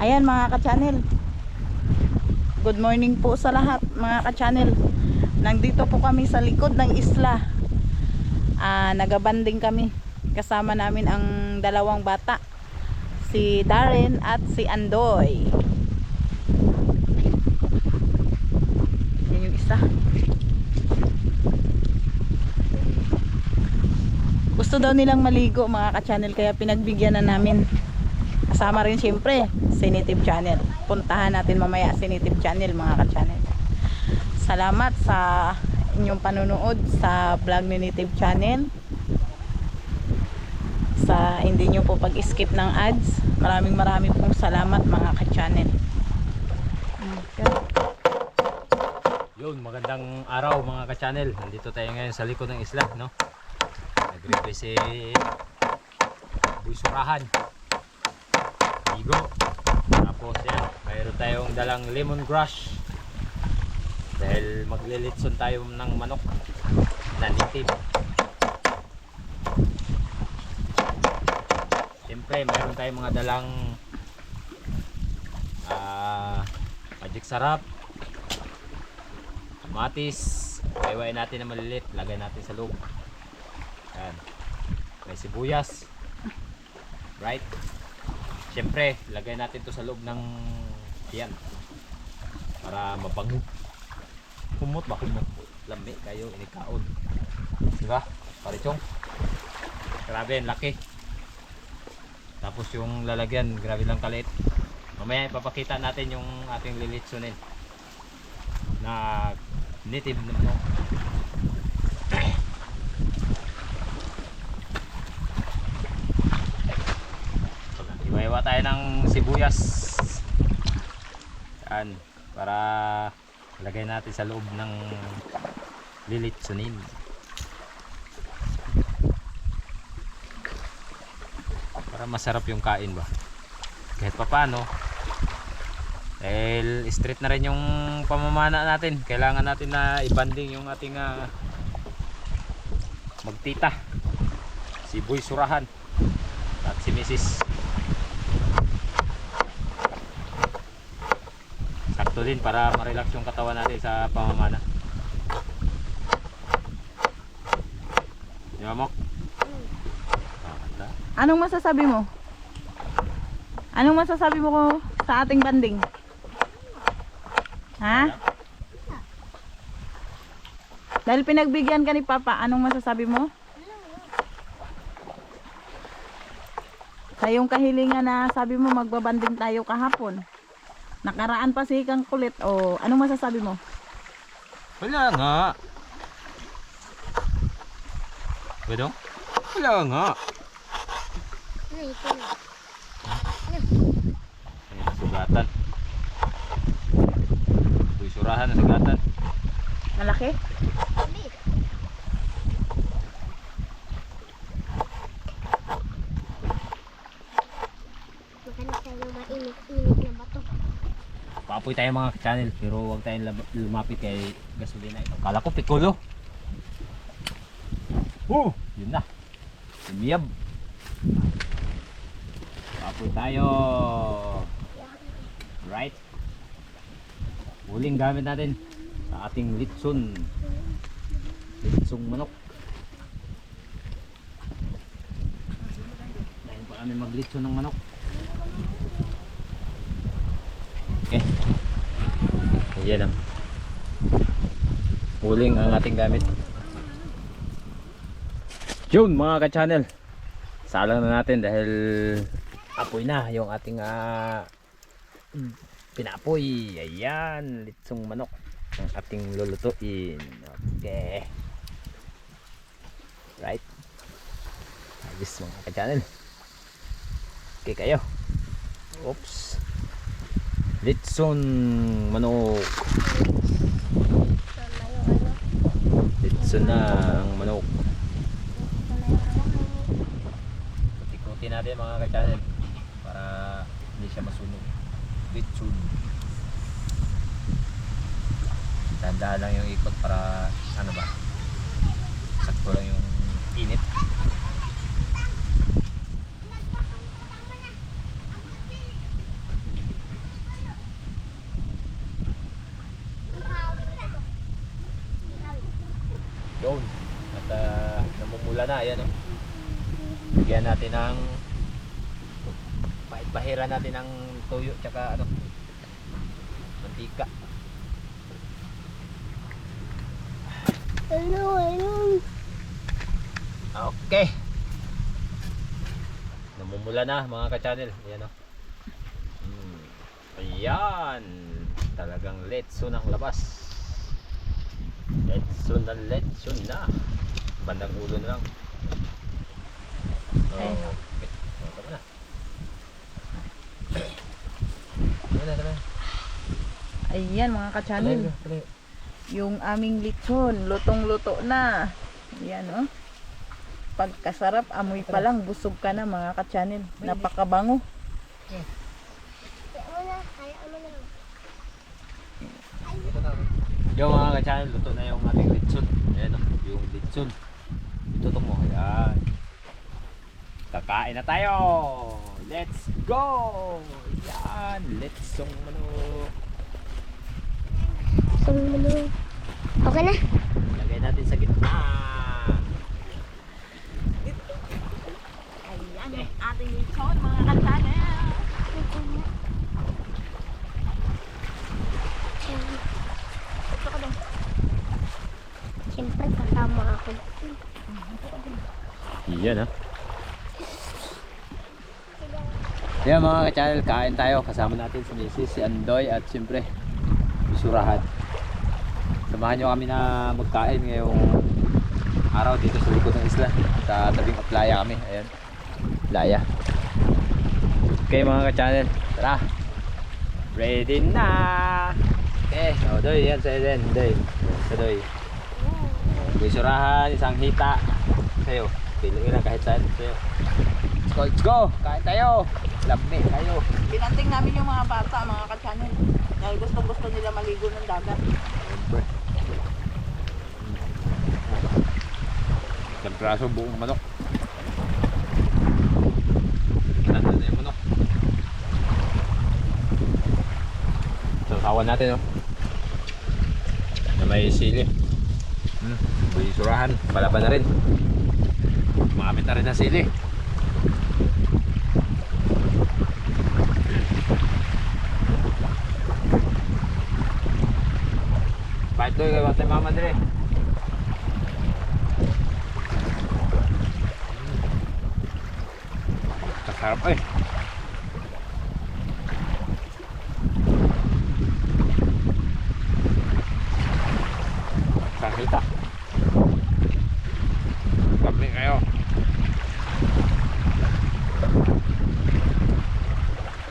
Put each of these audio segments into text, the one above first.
Ayan mga ka-channel, good morning po sa lahat mga ka-channel. Nandito po kami sa likod ng isla. Nagabanding kami. Kasama namin ang dalawang bata, si Darren at si Andoy. Yan yung isa. Gusto daw nilang maligo mga ka-channel, kaya pinagbigyan na namin. Kasama rin siyempre si Native Channel. Puntahan natin mamaya si Native Channel mga ka-channel. Salamat sa inyong panunood sa vlog ni Native Channel. Sa hindi nyo po pag-skip ng ads. Maraming pong salamat mga ka-channel. Yun, magandang araw mga ka-channel. Nandito tayo ngayon sa likod ng isla, no? Nag-represent Buysurahan, Igo. Tapos yan, mayroon tayong dalang lemongrass. Dahil maglilitson tayo ng manok na native. Siyempre, mayroon tayong mga dalang magic sarap, kamatis. Iwain natin na malilit, lagay natin sa loob. Yan. May sibuyas. Right? Siyempre, lagay natin to sa loob ng yan para mabango. Kumot ba? Kumot. Lami kayo, inikaon. Diba? Parichong. Grabe, laki. Tapos yung lalagyan, grabe lang kalit. Mamaya ipapakita natin yung ating lilitsunin na native no? Iwa tayo ng sibuyas. Yan, para lagay natin sa loob ng lilitsunin. Para masarap yung kain ba. Kahit pa paano, dahil straight na rin yung pamamana natin, kailangan natin na ibanding yung ating magtita, si Buysurahan at si Mrs. Sakto din para ma-relax yung katawan natin sa pamamana. Di ba mo? Anong masasabi mo? Anong masasabi mo ko sa ating banding? Ha? Dahil pinagbigyan ka ni Papa, anong masasabi mo? Sa iyong kahilingan na sabi mo magbabanding tayo kahapon. Nakaraan pa si kang kulit. O, anong masasabi mo? Wala nga. Pwede? Wala nga. Ayan, sugatan. Buysurahan na sugatan. Malaki? Paapoy tayo mga channel, pero huwag tayong lumapit kay gasolina ito. Kala ko pikulo. Yun na. Umiyab. Paapoy tayo. Right. Huling gamit natin sa ating litson. Litsong manok. Dahil pa kami maglitson ng manok. Okay. Ayan lang. Huling ang ating gamit. Yun mga ka-channel. Salang na natin dahil apoy na yung ating pinapoy. Ayan. Litsong manok ang ating lulutuin. Okay. Right. Ayos mga ka-channel. Okay kayo. Oops. Litson manok. Litson na ang manok. Ikutin natin mga ka-channel para hindi siya masunog. Litson. Dahan-dahan lang yung ikot para ano ba, sakto lang yung init. namumula na, ayan oh. Bigyan natin ng bahira natin ng tuyo tsaka ano, mantika. Ano? Okay. Namumula na mga ka-channel. Ayan o. Ayan. Talagang letson ang labas. Letson na. Bandang ulo na lang. Ayun. Okay. Tama na. Tama na. Ayan mga ka-channel. Yung aming lechon, lutong-luto na. Ayan oh. Pagkasarap, amoy pa lang, busog ka na mga ka-channel. Napakabango. Yung mga ka-channel, luto na yung ating lechon. Ayan o, yung lechon. Itutok mo. Ayan. Kakain na tayo. Let's go. Ayan, lechong manok. Okay na? Lagay natin sa gitna. Ayan yung ating lechon mga ka-channel. Siyempre kasama ako. Iyan ha. Ayan mga ka-channel, kain tayo. Kasama natin si Mrs. si Andoy at siyempre Bisurahan. Samahan nyo kami na magkain ngayong araw dito sa likod ng isla. Sa tabing playa kami. Ayan. Playa. Okay mga ka-channel, tara. Ready na. Okay, Doy, yan sa Eden. Doy. Sa Doy. Bisurahan, isang hita. Sa'yo. Pili ko na kahit saan. Sa'yo. Let's go. Kain tayo. Lamig tayo. Pinanting namin yung mga bata, mga ka-channel. Dahil gustong-gusto nila maligo ng dagat. Siyempre. Isang praso buong manok. Nandun na yung manok. Sasawan natin oh. Na may sili. Bisurahan. Palaban na rin. Makamit na rin ng sili. Kahit doon kayo batay mama dire. Kasarap eh. Sakita. Kami kayo.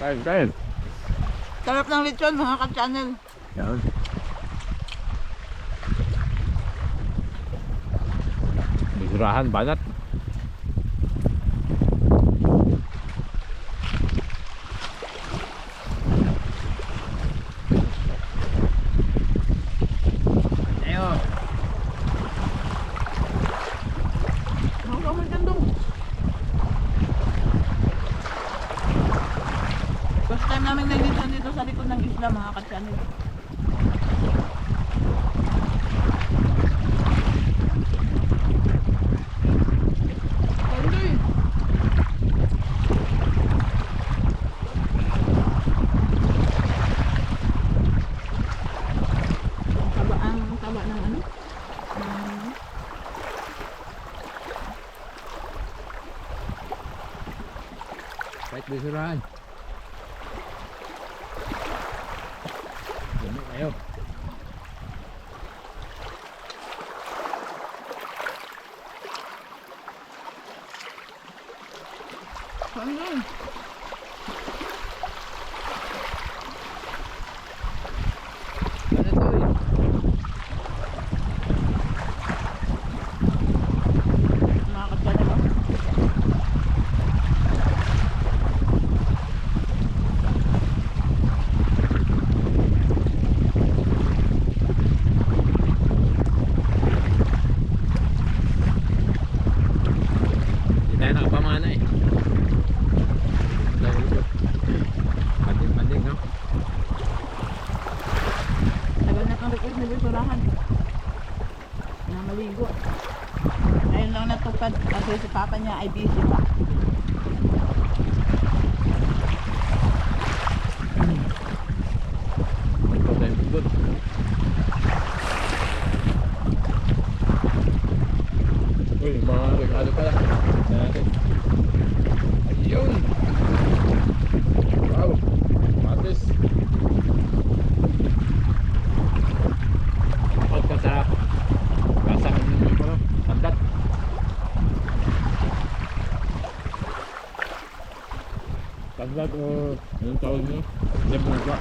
Kain. Sarap ng lechon mga ka-channel. Yan. Bisurahan, banat. Ayo. Mga kamagandong. First time namin nag-lechon dito sa likod ng isla mga ka-channel. Taba ng ano? Kahit bisurahan. Dami kayo. Ano? Ano to eh? Mga ka-channel. Hindi tayo nakapamana eh. lumilipad kasi si papa niya ay busy pa. Uy, mga regalo pala. Natin. Ayun! Wow! Matis! Pagkasarap. Kasang ano, pandat. Pandat o anong tawag nyo? Lembuga.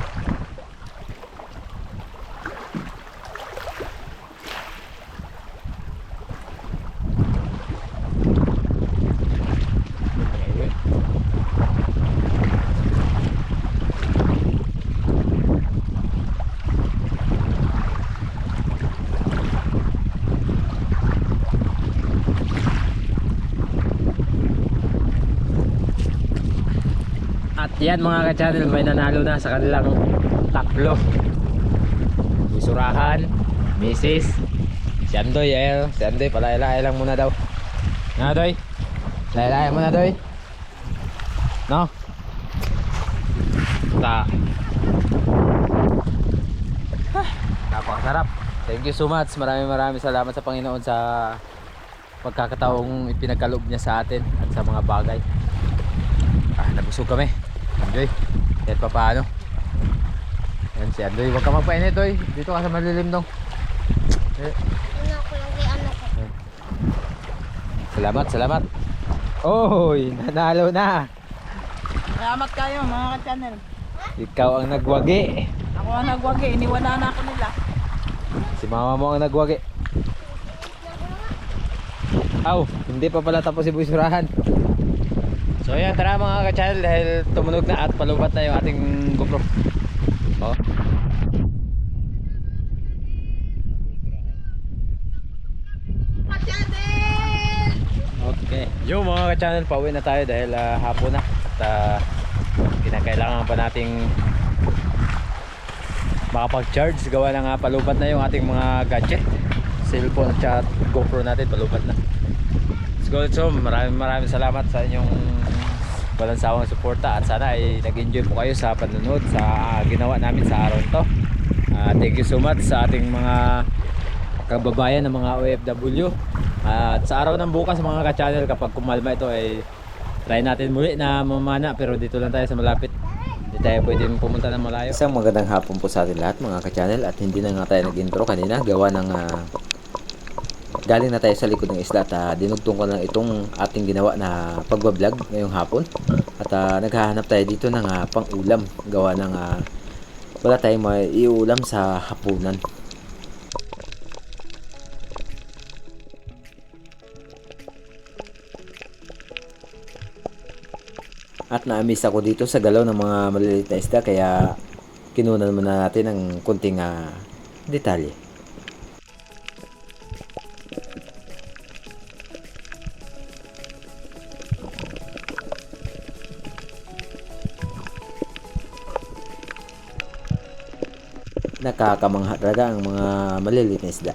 At yan mga ka-channel, may nanalo na sa kanilang taklo. Isurahan, Mrs. Si Andoy, si Andoy, palay-lay lang muna daw. Na Doy? Lay-lay muna Doy. No? Napakasarap. Thank you so much. Maraming salamat sa Panginoon sa pagkakataong ipinagkaloob niya sa atin at sa mga bagay. Nabusog kami. Andoy, kahit pa paano. Yan si Andoy, huwag ka magpainit Doy. Dito ka sa malilim dong. Ano ko lang kay ano ko. Salamat. Oy, nanalo na. Salamat kayo mga ka-channel. Ikaw ang nagwagi. Ako ang nagwagi, iniwala na ako nila. Si mama mo ang nagwagi. Aw, hindi pa pala tapos si Busurahan. So yan, tara mga ka-channel dahil tumunog na at palubat na yung ating GoPro. Oh. Okay. Yung mga ka-channel, pauwi na tayo dahil hapon na. At kinakailangan pa nating makapag-charge. Gawa na nga palubat na yung ating mga gadget. Cellphone at GoPro natin palubat na. So maraming salamat sa inyong walang sawang suporta at sana ay nag-enjoy po kayo sa panunod sa ginawa namin sa araw nito. Thank you so much sa ating mga kababayan ng mga OFW. At sa araw ng bukas mga ka-channel, kapag kumalma ito ay try natin muli na mamana, pero dito lang tayo sa malapit. Hindi tayo pwedeng pumunta ng malayo. Isang magandang hapon po sa atin lahat mga ka-channel, at hindi na nga tayo nag-intro kanina gawa ng galing na tayo sa likod ng isla at dinugtong ko lang itong ating ginawa na pagbablog ngayong hapon. At naghahanap tayo dito ng pang-ulam gawa ng wala tayong may iulam sa hapunan. At na-miss ako dito sa galaw ng mga maliliit na isda, kaya kinunan muna natin ng kunting detalye. Nakakamangha talaga ang mga maliliit na isda.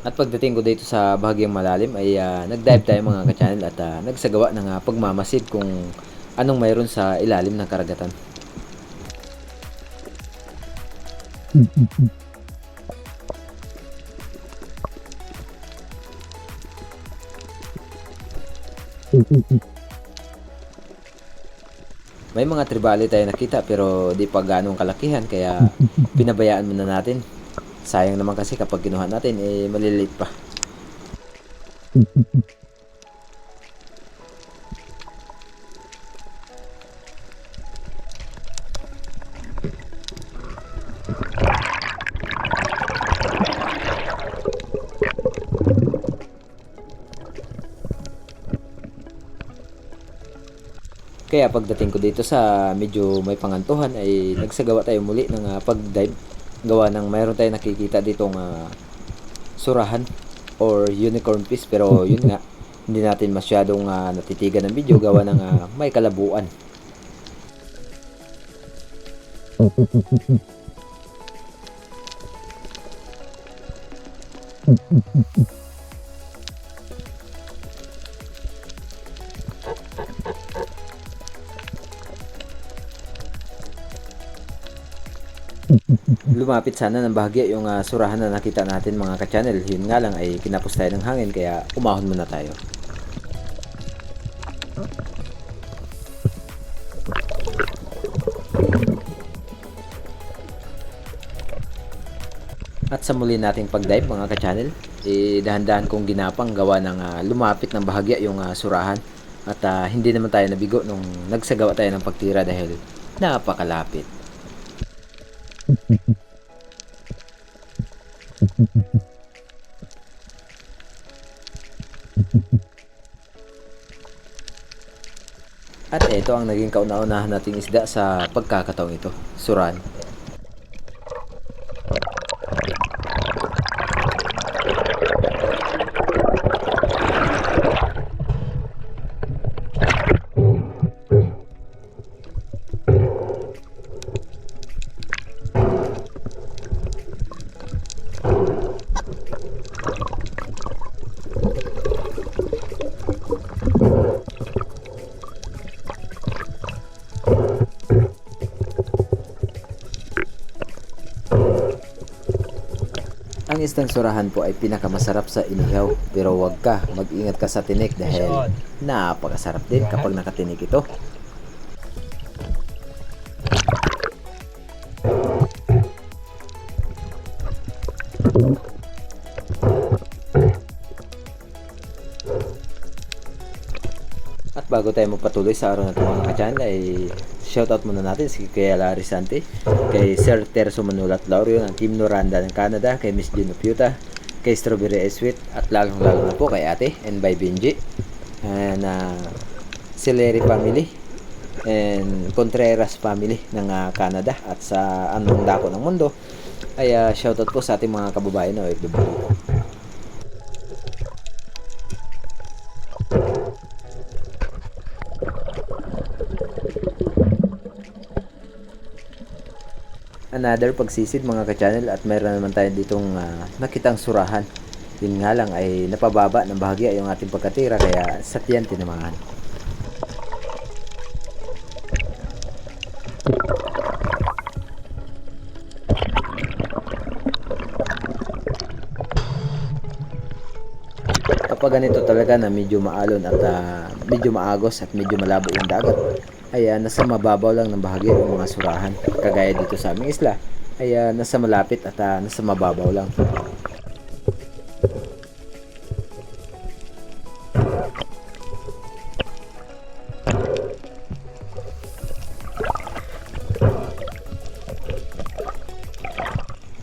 At pagdating ko dito sa bahagyang malalim ay nag-dive tayo mga ka-channel at nagsagawa ng pagmamasid kung anong mayroon sa ilalim ng karagatan. May mga tribali tayo nakita pero di pa ganong kalakihan, kaya pinabayaan muna natin. Sayang naman kasi kapag kinuha natin maliliit pa. Kaya pagdating ko dito sa medyo may pangantuhan ay nagsagawa tayo muli ng pag-dive. Gawa ng mayroon tayo nakikita ditong surahan or unicorn fish, pero yun nga, hindi natin masyadong natitigan ng video gawa ng may kalabuan. Lumapit sana ng bahagya yung surahan na nakita natin mga ka-channel. Yun nga lang ay kinapos tayo ng hangin kaya umahon muna tayo. At sa muli nating pag-dive mga ka-channel, dahan-dahan kong ginapang gawa ng lumapit ng bahagya yung surahan. At hindi naman tayo nabigo nung nagsagawa tayo ng pagtira dahil napakalapit. At ito ang naging kauna-unahan nating isda sa pagkakataong ito, suran. Ang isdang surahan po ay pinakamasarap sa inihaw, pero wag ka, mag-ingat ka sa tinik dahil napakasarap din kapag nakatinik ito. At bago tayo magpatuloy sa araw na ito mga ka-channel ay shoutout muna natin si Kuya Larry Sante, kay Sir Terso Manulat Laurio ng Team Noranda ng Canada, kay Miss Gino Puta, kay Strawberry Sweet, at lalong-lalo na po kay Ate and by Benji, and Celeri family and Contreras family ng Canada, at sa anong dako ng mundo ay shoutout po sa ating mga kababayan na OFW. Another pagsisid mga ka-channel, at mayroon naman tayo ditong nakitang surahan. Yun nga lang ay napababa ng bahagya yung ating pagkatira kaya sa tiyan tinamaan. Kapag ganito talaga na medyo maalon at medyo maagos at medyo malabo yung dagat, ay nasa mababaw lang ng bahagya yung mga surahan. Kagaya dito sa aming isla ay nasa malapit at nasa mababaw lang.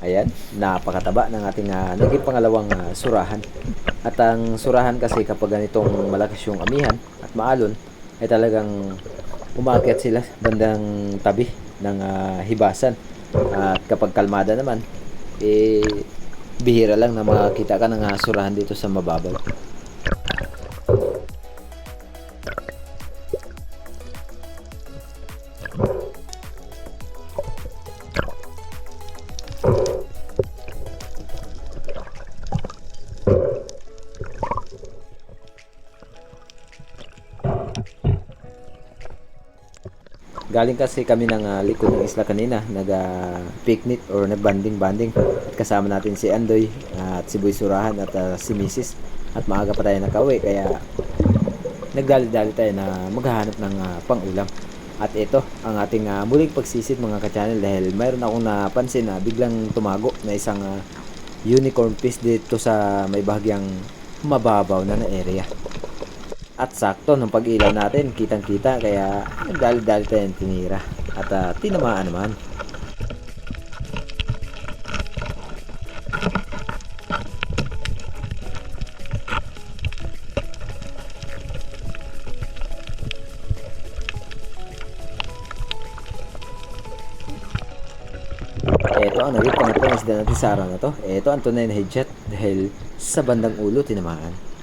Ayan, napakataba ng ating naging pangalawang surahan. At ang surahan kasi kapag ganitong malakas yung amihan at maalon ay talagang umakyat sila bandang tabi ng hibasan. At kapag kalmada naman, bihira lang na makakita ka ng surahan dito sa mababaw. Galing kasi kami ng likod ng isla kanina, nag-picnic or nag-banding-banding. At kasama natin si Andoy at si Boy Surahan at si Mrs. At maaga pa tayo nakauwi kaya nagdali-dali tayo na maghahanap ng pang-ulam. At ito ang ating muling pagsisid mga ka-channel dahil mayroon akong napansin na biglang tumago na isang unicorn fish dito sa may bahagyang mababaw na area. At sakto ng pag-ilaw natin, kitang-kita kaya nagdali-dali tayo ng tinira at tinamaan naman. Ito ang naging pangatong isda natin sa araw na to. Ito ang tunay na headshot dahil sa bandang ulo tinamaan.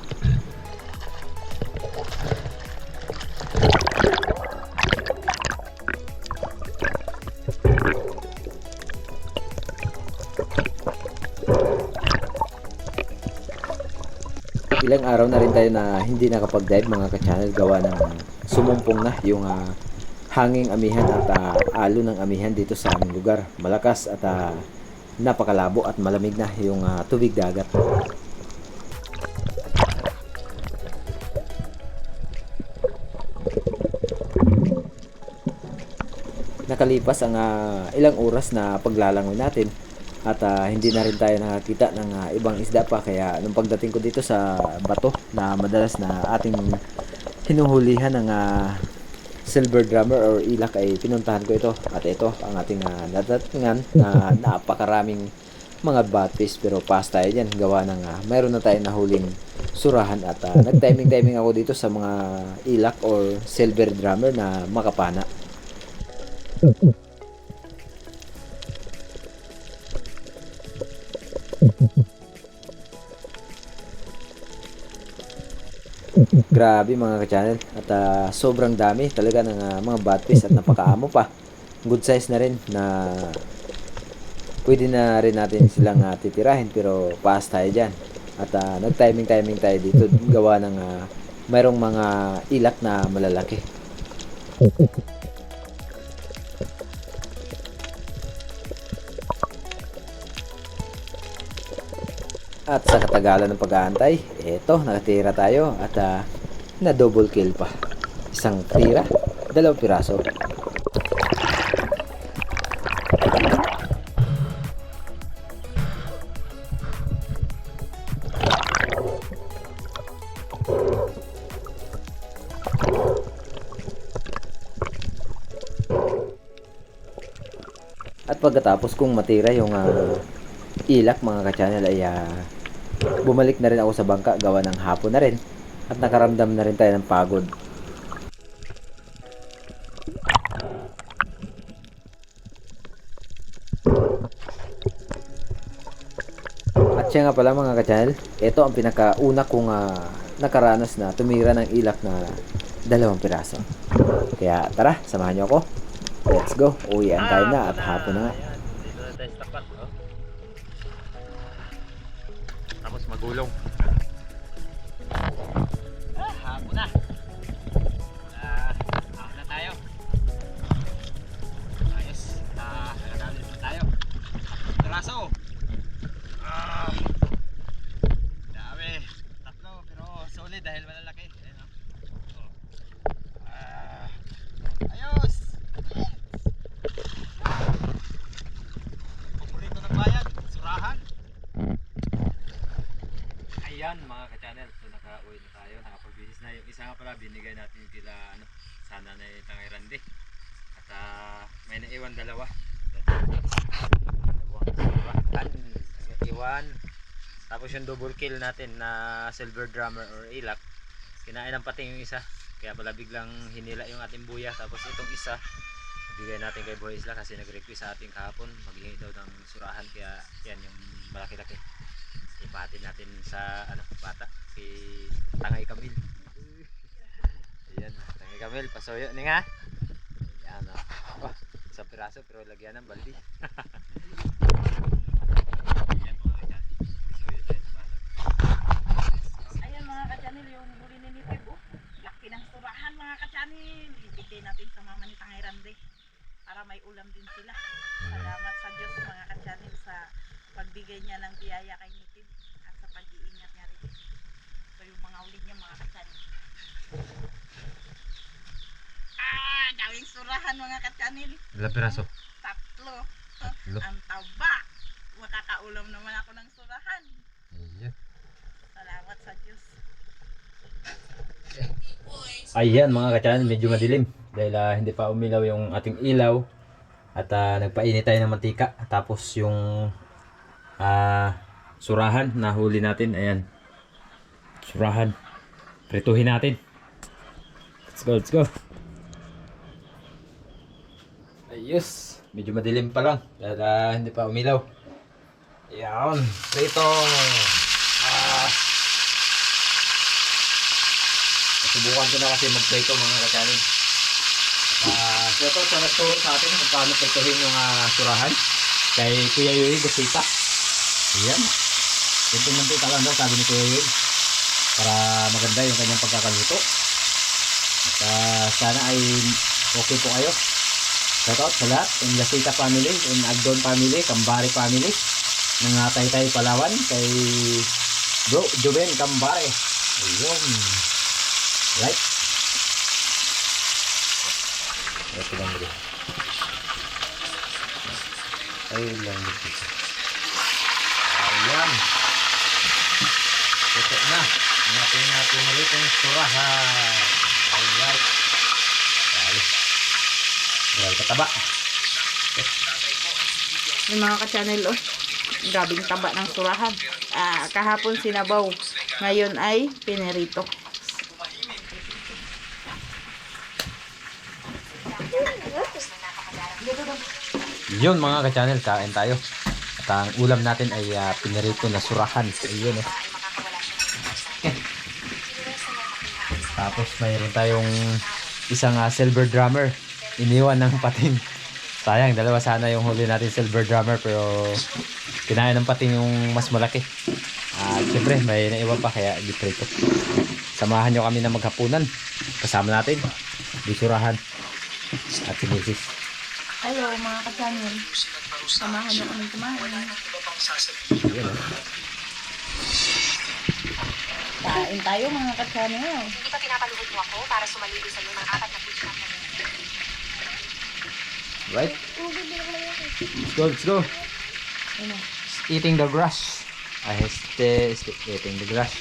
Ilang araw na rin tayo na hindi nakapag-dive mga ka-channel, gawa ng sumumpong na yung hanging amihan at alo ng amihan dito sa aming lugar. Malakas at napakalabo at malamig na yung tubig dagat. Nakalipas ang ilang oras na paglalangoy natin at hindi na rin tayo nakakita ng ibang isda pa, kaya nung pagdating ko dito sa bato na madalas na ating hinuhulihan ng silver drummer or ilak, ay pinuntahan ko ito at ito ang ating nadatingan na napakaraming mga batfish, pero pass tayo dyan gawa ng mayroon na tayo nahuling surahan at nag-timing ako dito sa mga ilak or silver drummer na makapana. Grabe mga ka-channel, at sobrang dami talaga ng mga batfish at napakaamo pa. Good size na rin na pwede na rin natin silang titirahin, pero pass tayo dyan. At nag-timing tayo dito gawa ng mayroong mga ilak na malalaki. At sa katagalan ng pag-aantay, eto, nakatira tayo at na double kill pa. Isang tira, 2 piraso. At pagkatapos kong matira yung ilak mga ka-channel, ay bumalik na rin ako sa bangka gawa ng hapon na rin at nakaramdam na rin tayo ng pagod. At siya nga pala mga ka-channel, ito ang pinakauna kong nakaranas na tumira ng ilak na 2 piraso. Kaya tara, samahan niyo ako. Let's go, uwian tayo na at hapon na nga. Dito na tayo sa tapat, no? Tapos magulong. Hapon na. Hapon na tayo. Ayos. Nakadali na tayo. Taraso. Dami. 3 pero solid dahil malalaki. Ayun, oh. Ayos. Paborito ng bayan, surahan. Ayan mga ka-channel, so nakauwi na tayo, nakapag-business na. Yung isa nga pala binigay natin kila sana na Tangay Randy. At may naiwan 2. Iwan. Tapos yung double kill natin na silver drummer or ilak, kinain ng pating yung isa. Kaya pala biglang hinila yung ating buya. Tapos itong isa, bigay natin kay Boy Isla kasi nag-request sa ating kahapon. Maghingi daw ng surahan, kaya yan yung malaki-laki. Ipatin natin sa bata, si Tangay Kamil. Ayan, Tangay Kamil, pasuyo ni nga. Yan oh, 1 piraso pero lagyan ng baldi. Ayan mga kachan, pasuyo tayo sa bata. Ayan mga ka-channel, yung huli ni Nitib, laki ng surahan mga ka-channel. Ibigay natin sa mama ni Tangay Randy para may ulam din sila. Salamat sa Diyos mga ka-channel sa pagbigay niya ng biyaya kay Nitib at sa pag-iingat niya rin. So yung mga ulit niya mga ka-channel. Daming surahan mga ka-channel. Ilang piraso? 3. Ang taba. Makakaulam naman ako ng surahan. Ayan. Salamat sa Diyos. Ayan mga ka-channel, medyo madilim dahil hindi pa umilaw yung ating ilaw at nagpainit tayo ng mantika. Tapos yung surahan na huli natin, ayan, surahan, prituhin natin. Let's go. Ayos, medyo madilim pa lang dahil hindi pa umilaw. Ayan, prito. Subukan ko na kasi mag-prito mga ka-channel. Ito sa nagturo sa atin kung paano prituhin yung surahan kay Kuya Yoy Gusita. Ayan, ito mantika lang daw sabi ni Kuya Yoy. para maganda yung kanyang pagkakaluto. At sana ay okay po kayo. Shoutout sa lahat, in Yasita family, in Agdon family, Kambare family, ng Taytay Palawan, kay Bro Joven Kambare. Ayun. Right? Ito lang dito. Ayun lang dito. Ayan. Ito na. Natin ulit ang surahan. Alright. Dali. Grabe kataba. Yung mga ka-channel, oh. Grabing taba ng surahan. Kahapon sinabaw. Ngayon ay pinirito. Yun mga ka-channel, kain tayo. At ang ulam natin ay pinirito na surahan. Ayun eh. Tapos mayroon tayong isang silver drummer. Iniwan ng pating. Sayang, dalawa sana yung huli natin silver drummer, pero kinain ng pating yung mas malaki. At syempre may naiwan pa, kaya giprito. Samahan nyo kami na maghapunan. Kasama natin bisurahan at sinisis. Hello mga ka-channel. Samahan nyo kami kumain. Ayun eh. Kain tayo mga ka-channel. Hindi pa pinapaluhod mo ako para sumalibo sa iyo ng 4 na push up. Right? Let's go, let's go. Ano? Eating the grass. I stay eating the grass.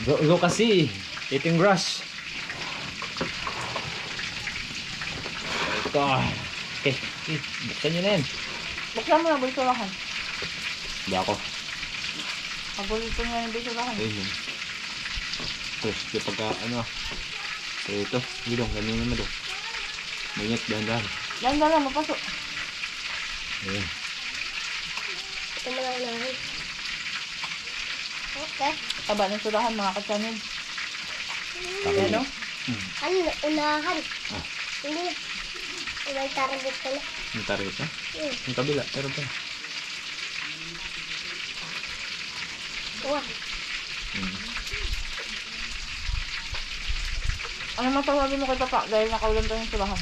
Look kasi, eating grass. Ito. Okay, buksan nyo na yan. Buksan mo na bisurahan. Hindi ako. Pagulito nga yung bisurahan. Ayun. Tapos, pagka ano, ito, gilong, ganyan naman daw. Maingat, dahan-dahan. Dahan-dahan, mapasok. Ayun. Ito mo lang unahin. Okay. Taba ng surahan mga ka-channel. Takot. Ano? Ano, unahan? Ah. Hindi. May target ka na. Yung target na? Yung kabila, pero pa. Uwa. Ano masasabi mo kay Papa dahil nakaulan tayo ng surahan?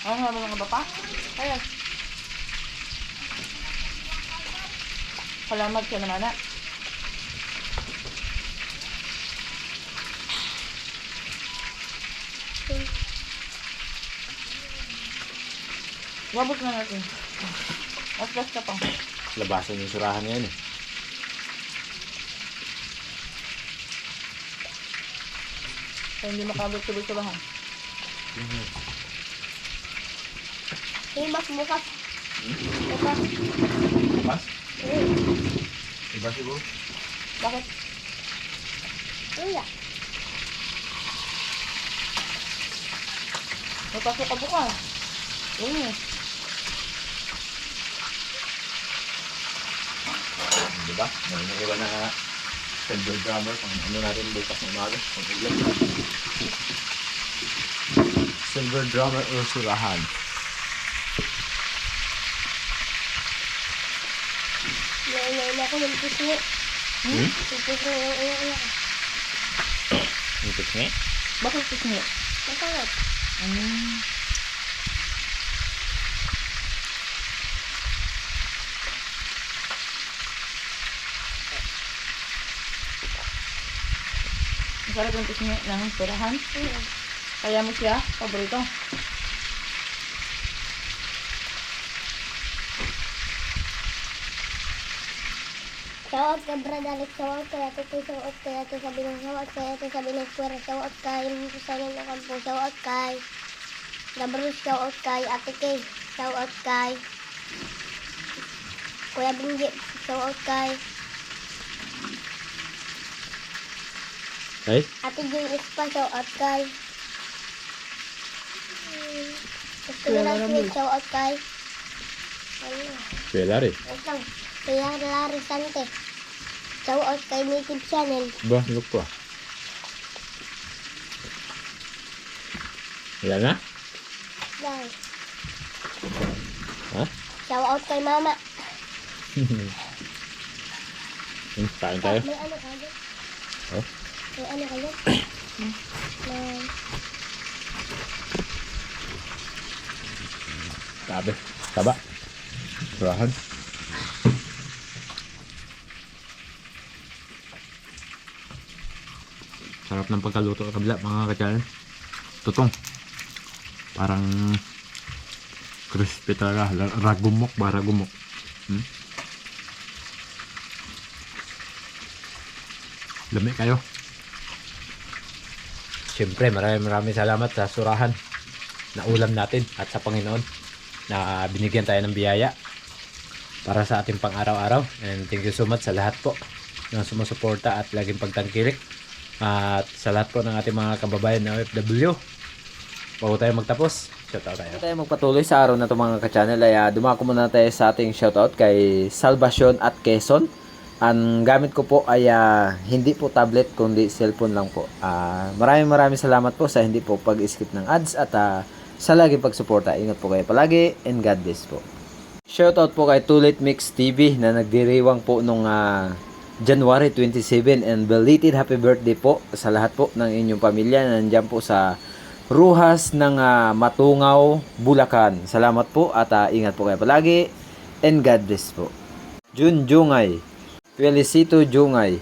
Ano sabi mo kay Papa? Ayun. Salamat ka naman na. Wabot na natin. Mas ka pa. Labasan yung surahan ngayon eh. Kaya hindi makabot sa bisurahan. Bukas, bukas. Bukas. Pas? Iba siguro? Bakit? Wala. Napasok ka bukas. Yun eh. Diba? May naiwan na silver drummer pang ano natin bukas ng umaga. Pang ulam. Silver drummer or surahan. Nauna ako ng pisngi. Yung pisngi yung una-una. Yung pisngi? Bakit pisngi? Masarap. Masarap yung pisngi ng surahan. Kaya mo siya, paborito. Shoutout ka Bradalik, shoutout kaya tutoy, shoutout kaya to sabi ng shoutout kaya to sabi ng Kuwera, shoutout kay Sana ng Kampo, shoutout kay Gabrus, shoutout kay Ate Kay, shoutout kay Kuya Binggi, shoutout kay Ay? Ate Joy Ispa, shoutout kay Kuya Kuya Laramil. Sweet, shoutout kay Pwela rin. wait lang, Kuya Larry Sante, shoutout kay Native Channel. Ba, look pa. Wala na? Dahil Shout out kay mama. Kain tayo. May ano ka dyan? Oh? May ano ka dyan? May... Sabi. Taba. Surahan. Sarap ng pagkaluto sa kabila mga ka-channel. Tutong. Parang crispy talaga. Ragumok ba? Ragumok. Lami kayo. Siyempre maraming salamat sa surahan na ulam natin at sa Panginoon na binigyan tayo ng biyaya para sa ating pang-araw-araw. And thank you so much sa lahat po ng sumusuporta at laging pagtangkilik. At sa lahat po ng ating mga kababayan na OFW. Bago tayo magtapos, shoutout tayo. Bago tayo magpatuloy sa araw na ito mga ka-channel ay dumako muna tayo sa ating shoutout kay Salvacion at Quezon. Ang gamit ko po ay hindi po tablet kundi cellphone lang po. Maraming salamat po sa hindi po pag-skip ng ads at sa laging pagsuporta. Ingat po kayo palagi and God bless po. Shoutout po kay Tulit Mix TV na nagdiriwang po nung January 27 and belated happy birthday po sa lahat po ng inyong pamilya na nandyan po sa Ruhas ng Matungaw, Bulacan. Salamat po at ingat po kayo palagi and God bless po. Jun Jungay, Felicito Jungay,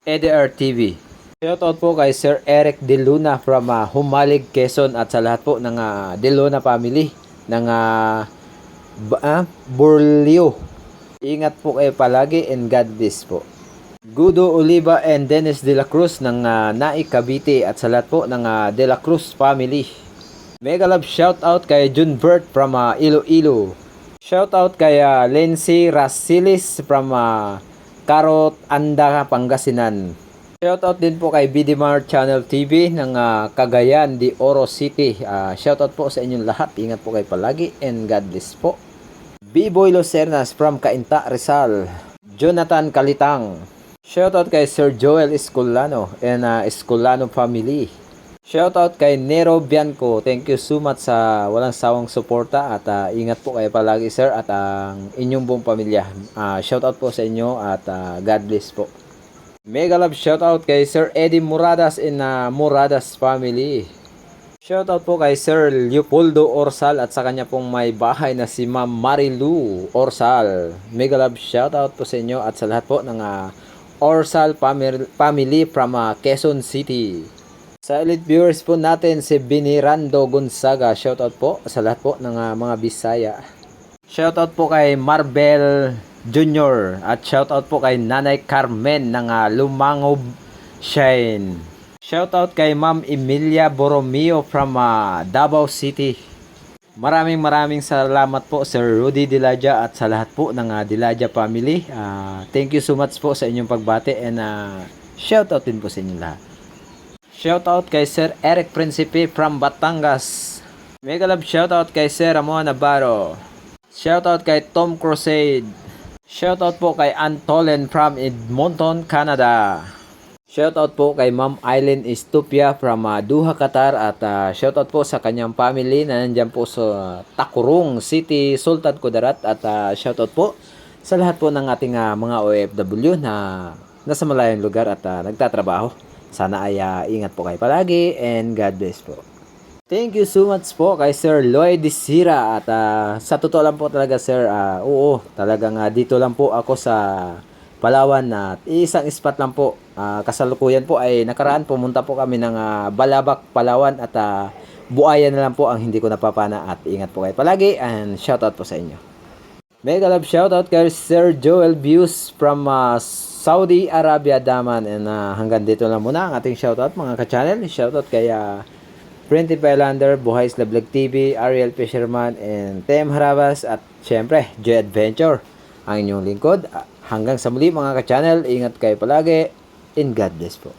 EDR TV. Shoutout po kay Sir Eric De Luna from Humalig, Quezon at sa lahat po ng De Luna family ng Burlio. Ingat po kayo palagi and God bless po. Gudo Oliva and Dennis De La Cruz ng Naik, Cavite at sa lahat po ng De La Cruz family. Mega love shoutout kay Junbert from Iloilo. Shoutout kay Lency Rasilis from Carot Anda, Pangasinan. Shoutout din po kay BDMar Channel TV ng Cagayan de Oro City. Shoutout po sa inyong lahat. Ingat po kayo palagi and God bless po. B-Boy Lucernas from Cainta, Rizal. Jonathan Kalitang. Shoutout kay Sir Joel Escolano and Escolano family. Shoutout kay Nero Bianco. Thank you so much sa walang sawang suporta at ingat po kayo palagi sir at ang inyong buong pamilya. Shoutout po sa inyo at God bless po. Mega love shoutout kay Sir Eddie Muradas and Muradas family. Shoutout po kay Sir Leopoldo Orsal at sa kanya pong may bahay na si Ma'am Marilu Orsal. Mega love shoutout po sa inyo at sa lahat po ng Orsal family from Quezon City. Sa elite viewers po natin si Binirando Gonzaga. Shoutout po sa lahat po ng mga Bisaya. Shoutout po kay Marbel Jr. At shoutout po kay Nanay Carmen ng Lumangob Shine. Shoutout kay Ma'am Emilia Borromeo from Davao City. Maraming salamat po Sir Rudy Dilaja at sa lahat po ng Dilaja family. Thank you so much po sa inyong pagbati and shoutout din po sa inyong lahat. Shoutout kay Sir Eric Principe from Batangas. Mega love shoutout kay Sir Ramon Navarro. Shoutout kay Tom Crusade. Shoutout po kay Antolen from Edmonton, Canada. Shoutout po kay Ma'am Eileen Estupia from Doha, Qatar at shoutout po sa kanyang family na nandyan po sa Takurong City, Sultan Kudarat at shoutout po sa lahat po ng ating mga OFW na nasa malayong lugar at nagtatrabaho. Sana ay ingat po kayo palagi and God bless po. Thank you so much po kay Sir Lloyd Sira at sa totoo lang po talaga sir, oo, talagang dito lang po ako sa Palawan at isang spot lang po. Kasalukuyan po ay nakaraan pumunta po kami ng Balabac, Palawan at Buaya na lang po ang hindi ko napapana at ingat po kayo palagi and shoutout po sa inyo. Mega love shoutout kay Sir Joel Views from Saudi Arabia, Daman and hanggang dito lang muna ang ating shoutout mga ka-channel. Shoutout kay Printy Pailander, Buhay Vlog TV, Ariel Fisherman and Tem Harabas at syempre Joy Adventure ang inyong lingkod. Hanggang sa muli mga ka-channel, ingat kayo palagi and God bless po.